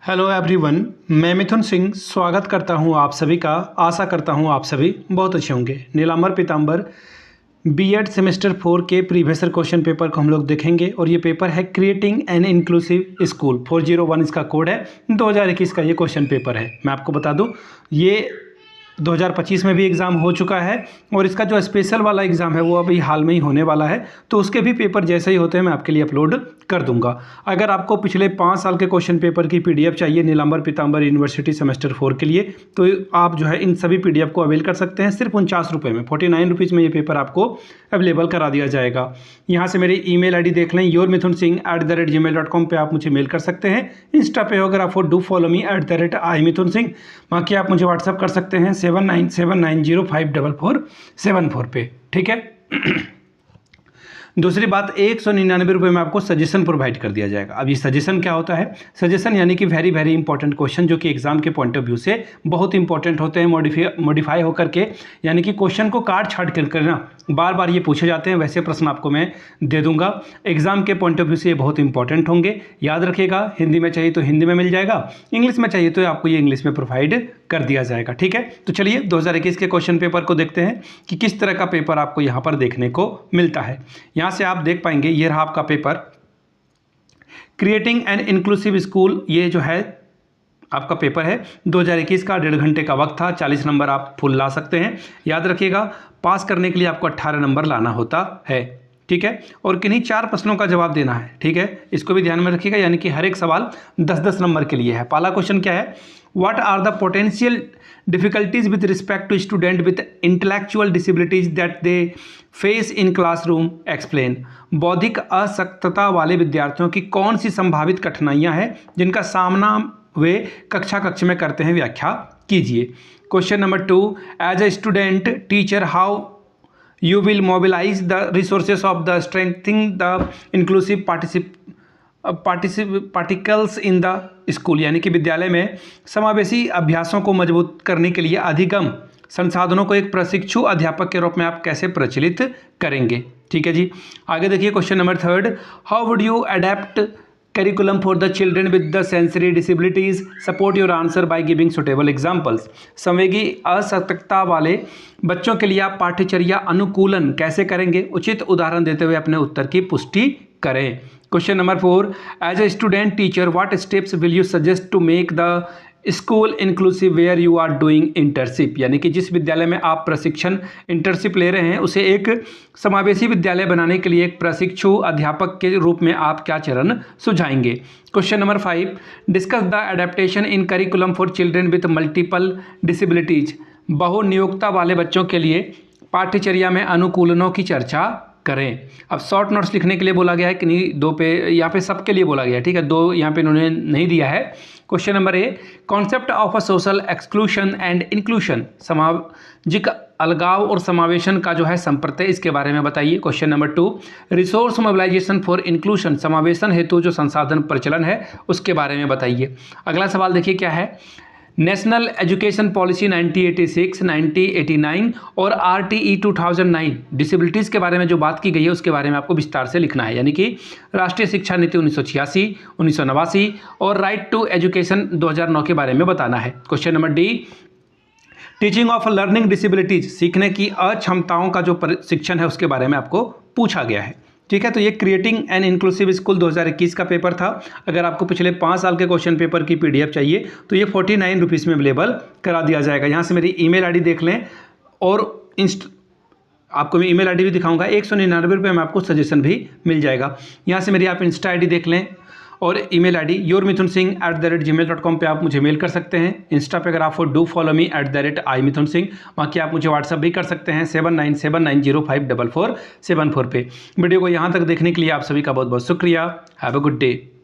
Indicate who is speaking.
Speaker 1: Hello everyone, मैं मिथुन सिंह स्वागत करता हूं आप सभी का। आशा करता हूं आप सभी बहुत अच्छे होंगे। नीलांबर पीतांबर बीएड सेमेस्टर 4 के प्रीवियस क्वेश्चन पेपर को हम लोग देखेंगे और ये पेपर है क्रिएटिंग एन इंक्लूसिव स्कूल 401 इसका कोड है। 2021 का ये क्वेश्चन पेपर है। मैं आपको बता दूं ये 2025 में भी एग्ज़ाम हो चुका है और इसका जो स्पेशल वाला एग्ज़ाम है वो अभी हाल में ही होने वाला है, तो उसके भी पेपर जैसे ही होते हैं मैं आपके लिए अपलोड कर दूंगा। अगर आपको पिछले 5 साल के क्वेश्चन पेपर की पीडीएफ चाहिए नीलांबर पीतांबर यूनिवर्सिटी सेमेस्टर 4 के लिए, तो आप जो है इन सभी पीडीएफ को अवेल कर सकते हैं सिर्फ 49 रुपये में। 49 रुपीज़ में ये पेपर आपको अवेलेबल करा दिया जाएगा। यहाँ से मेरी ईमेल आईडी देख लें, yourmithunsingh@gmail.com पे आप मुझे मेल कर सकते हैं। इंस्टा पे अगर आप डू फॉलो मी @imithunsingh, बाकी आप मुझे व्हाट्सअप कर सकते हैं 7979054474 पे। ठीक है। दूसरी बात, 199 रुपये में आपको सजेशन प्रोवाइड कर दिया जाएगा। अब ये सजेशन क्या होता है? सजेशन यानी कि वेरी वेरी इंपॉर्टेंट क्वेश्चन जो कि एग्जाम के पॉइंट ऑफ व्यू से बहुत इंपॉर्टेंट होते हैं, मॉडिफाई होकर के, यानी कि क्वेश्चन को काट छाट कर ना बार बार ये पूछे जाते हैं, वैसे प्रश्न आपको मैं दे दूंगा। एग्जाम के पॉइंट ऑफ व्यू से ये बहुत इंपॉर्टेंट होंगे। याद रखिएगा, हिंदी में चाहिए तो हिंदी में मिल जाएगा, इंग्लिश में चाहिए तो आपको ये इंग्लिश में प्रोवाइड कर दिया जाएगा। ठीक है, तो चलिए 2021 के क्वेश्चन पेपर को देखते हैं कि किस तरह का पेपर आपको यहाँ पर देखने को मिलता है। यहाँ से आप देख पाएंगे, ये रहा आपका paper creating an inclusive school. ये जो है आपका पेपर है 2021 का, 1.5 घंटे का वक्त था। 40 नंबर आप फुल ला सकते हैं। याद रखिएगा, पास करने के लिए आपको 18 नंबर लाना होता है। ठीक है, और किन्हीं 4 प्रश्नों का जवाब देना है। ठीक है, इसको भी ध्यान में रखिएगा, यानी कि हर एक सवाल 10-10 नंबर के लिए है। पहला क्वेश्चन क्या है? What are the potential difficulties with respect to student with intellectual disabilities that they face in classroom, explain. बौद्धिक अशक्तता वाले विद्यार्थियों की कौन सी संभावित कठिनाइयां हैं जिनका सामना वे कक्ष में करते हैं, व्याख्या कीजिए। Question number 2, as a student teacher how you will mobilize the resources of the strengthening the inclusive particles in the school, यानी कि विद्यालय में समावेशी अभ्यासों को मजबूत करने के लिए अधिगम संसाधनों को एक प्रशिक्षु अध्यापक के रूप में आप कैसे प्रचलित करेंगे। ठीक है जी, आगे देखिए question number 3, how would you adapt curriculum for the children with the sensory disabilities, support your answer by giving suitable examples. संवेगी असक्तता वाले बच्चों के लिए आप पाठ्यचर्या अनुकूलन कैसे करेंगे, उचित उदाहरण देते हुए अपने उत्तर की पुष्टि करें। Question number 4, as a student teacher what steps will you suggest to make the school inclusive where you are doing internship, यानी कि जिस विद्यालय में आप प्रशिक्षण इंटर्नशिप ले रहे हैं उसे एक समावेशी विद्यालय बनाने के लिए एक प्रशिक्षु अध्यापक के रूप में आप क्या चरण सुझाएंगे। Question number 5, discuss the adaptation in curriculum for children with multiple disabilities. बहुनियोक्ता वाले बच्चों के लिए पाठ्यचर्या में अनुकूलनों की चर्चा करें। अब शॉर्ट नोट्स लिखने के लिए बोला गया है कि नहीं, 2 पे, यहाँ पे सबके लिए बोला गया है। ठीक है, 2 यहाँ पे इन्होंने नहीं दिया है। Question number A, concept of a social exclusion and inclusion, सामाजिक अलगाव और समावेशन का जो है संप्रत्यय, इसके बारे में बताइए। Question number 2, resource mobilization for inclusion, समावेशन हेतु जो संसाधन प्रचलन है उसके बारे में बताइए। अगला सवाल देखिए क्या है, नेशनल एजुकेशन पॉलिसी 1986, 1989 और RTE 2009 डिसेबिलिटीज़ के बारे में जो बात की गई है उसके बारे में आपको विस्तार से लिखना है, यानी कि राष्ट्रीय शिक्षा नीति 1986, 1989 और राइट टू एजुकेशन 2009 के बारे में बताना है। Question number D, teaching of learning disabilities, सीखने की अक्षमताओं का जो प्रशिक्षण है उसके बारे में आपको पूछा गया है। ठीक है, तो ये क्रिएटिंग एन इंक्लूसिव स्कूल 2021 का पेपर था। अगर आपको पिछले 5 साल के क्वेश्चन पेपर की पीडीएफ चाहिए तो ये 49 रुपीज़ में अवेलेबल करा दिया जाएगा। यहाँ से मेरी ईमेल आईडी देख लें और आपको मैं ईमेल आईडी भी दिखाऊंगा। 199 रुपये में आपको सजेशन भी मिल जाएगा। यहाँ से मेरी आप इंस्टा आईडी देख लें और ईमेल आईडी yourmithunsingh@gmail.com पे आप मुझे मेल कर सकते हैं। इंस्टा पे अगर आप डू फॉलो मी @imithunsingh, बाकी आप मुझे व्हाट्सअप भी कर सकते हैं 7979054474 पे। वीडियो को यहाँ तक देखने के लिए आप सभी का बहुत बहुत शुक्रिया। Have a good day.